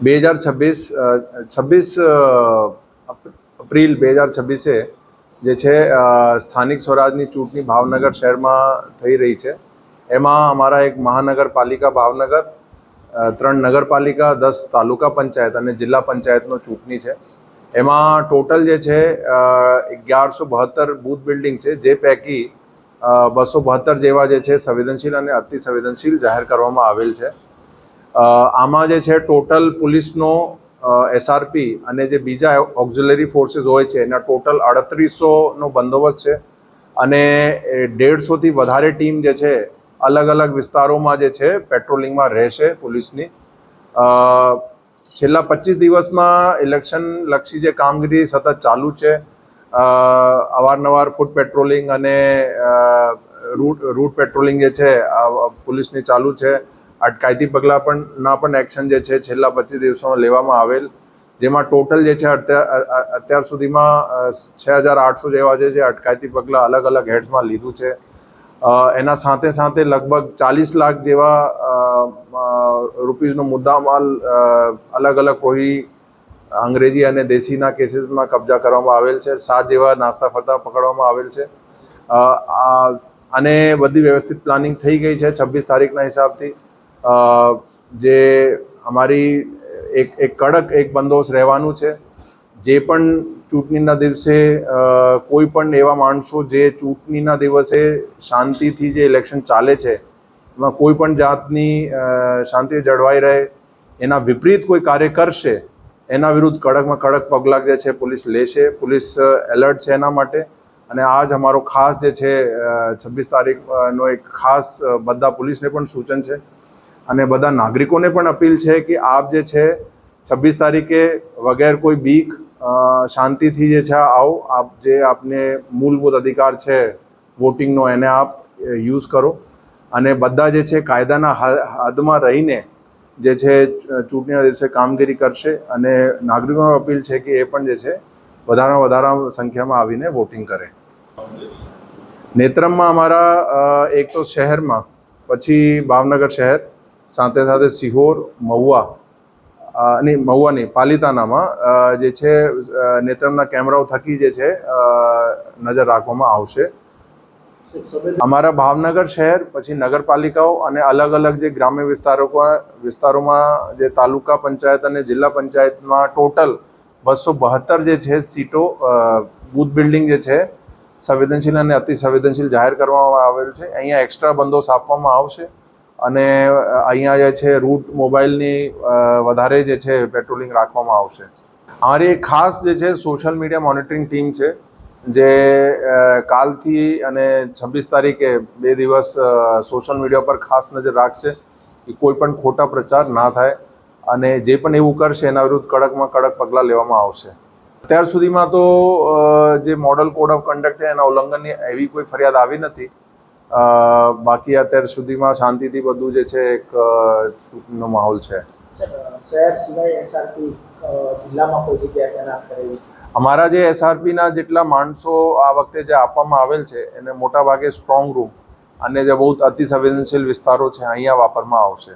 26 April 2026 જે છે સ્થાનિક સ્વરાજની ચૂંટણી ભાવનગર શહેરમાં થઈ રહી છે. એમાં અમારા એક મહાનગરપાલિકા ભાવનગર, 3 નગરપાલિકા, 10 તાલુકા પંચાયત અને જિલ્લા પંચાયતનો ચૂંટણી છે. એમાં ટોટલ જે છે 1172 બૂથ બિલ્ડિંગ છે, જે પૈકી 272 જેવા જે છે સંવેદનશીલ અને અતિ સંવેદનશીલ જાહેર કરવામાં આવેલ છે. આમાં જે છે ટોટલ પોલીસનો SRP અને જે બીજા ઓક્ઝિલરી ફોર્સીસ હોય છે એના ટોટલ 3800નો બંદોબસ્ત છે અને 150થી વધારે ટીમ જે છે અલગ અલગ વિસ્તારોમાં જે છે પેટ્રોલિંગમાં રહેશે પોલીસની. છેલ્લા 25 દિવસમાં ઇલેક્શન લક્ષી જે કામગીરી સતત ચાલુ છે. અવારનવાર ફૂટ પેટ્રોલિંગ અને રૂટ પેટ્રોલિંગ જે છે પોલીસની ચાલુ છે. અટકાયતી પગલાં પણ એક્શન જે છે છેલ્લા 25 દિવસોમાં લેવામાં આવેલ, જેમાં ટોટલ જે છે અત્યાર સુધીમાં 6800 જેવા જે છે અટકાયતી પગલાં અલગ અલગ હેડ્સમાં લીધું છે. એના સાથે સાથે લગભગ 40 લાખ જેવા રૂપીઝનો મુદ્દામાલ અલગ અલગ કોઈ અંગ્રેજી અને દેશીના કેસીસમાં કબજા કરવામાં આવેલ છે. 7 જેવા નાસ્તા ફરતા પકડવામાં આવેલ છે અને બધી વ્યવસ્થિત પ્લાનિંગ થઈ ગઈ છે 26 તારીખના હિસાબથી. જે અમારી એક કડક બંદોબસ્ત રહેવાનું છે. જે પણ ચૂંટણીના દિવસે કોઈ પણ એવા માણસો જે ચૂંટણીના દિવસે શાંતિથી જે ઇલેક્શન ચાલે છે એમાં કોઈ પણ જાતની શાંતિ જળવાઈ રહે એના વિપરીત કોઈ કાર્ય કરશે એના વિરુદ્ધ કડકમાં કડક પગલાં જે છે પોલીસ લેશે. પોલીસ એલર્ટ છે એના માટે. અને આજ અમારો ખાસ જે છે 26 તારીખનો એક ખાસ બધા પોલીસને પણ સૂચન છે અને બધા નાગરિકોને પણ અપીલ છે કે આપ જે છે 26 તારીખે વગેર કોઈ બીક શાંતિથી જે છે આવો. આપ જે આપને મૂળભૂત અધિકાર છે વોટિંગનો એને આપ યુઝ કરો અને બધા જે છે કાયદાના હદમાં રહીને જે છે ચૂંટણીના દિવસે કામગીરી કરશે. અને નાગરિકોને અપીલ છે કે એ પણ જે છે વધારેમાં વધારે સંખ્યામાં આવીને વોટિંગ કરે. નેત્રમમાં અમારા એક તો શહેરમાં, પછી ભાવનગર શહેર, સાથે સાથે સિહોર, મહુવા નહીં પાલિતાનામાં જે છે નેત્રમના કેમેરાઓ થકી જે છે નજર રાખવામાં આવશે. અમારા ભાવનગર શહેર, પછી નગરપાલિકાઓ અને અલગ અલગ જે ગ્રામ્ય વિસ્તારોમાં જે તાલુકા પંચાયત અને જિલ્લા પંચાયતમાં ટોટલ 272 જે છે સીટો બૂથ બિલ્ડિંગ જે છે સંવેદનશીલ અને અતિ સંવેદનશીલ જાહેર કરવામાં આવેલ છે. અહીંયા એક્સ્ટ્રા બંદોબસ્ત આપવામાં આવશે અને અહીંયા જે છે રૂટ મોબાઈલની વધારે જે છે પેટ્રોલિંગ રાખવામાં આવશે. અમારી એક ખાસ જે છે સોશિયલ મીડિયા મોનિટરિંગ ટીમ છે જે કાલથી અને 26 તારીખે 2 દિવસ સોશિયલ મીડિયા પર ખાસ નજર રાખશે કે કોઈ પણ ખોટા પ્રચાર ના થાય અને જે પણ એવું કરશે એના વિરુદ્ધ કડકમાં કડક પગલાં લેવામાં આવશે. અત્યાર સુધીમાં તો જે મોડલ કોડ ઓફ કન્ડક્ટ છે એના ઉલ્લંઘનની એવી કોઈ ફરિયાદ આવી નથી. બાકી અત્યાર સુધીમાં શાંતિથી બધું જે છે એક ચૂંટણીનો માહોલ છે. શહેર સિવાય SRP જિલ્લામાં કોઈ જગ્યાએ તૈનાત કરેલી? અમારા જે SRPના જેટલા માણસો આ વખતે જે આપવામાં આવેલ છે એને મોટાભાગે સ્ટ્રોંગ રૂમ અને જે બહુ અતિ સંવેદનશીલ વિસ્તારો છે અહીંયા વાપરવામાં આવશે.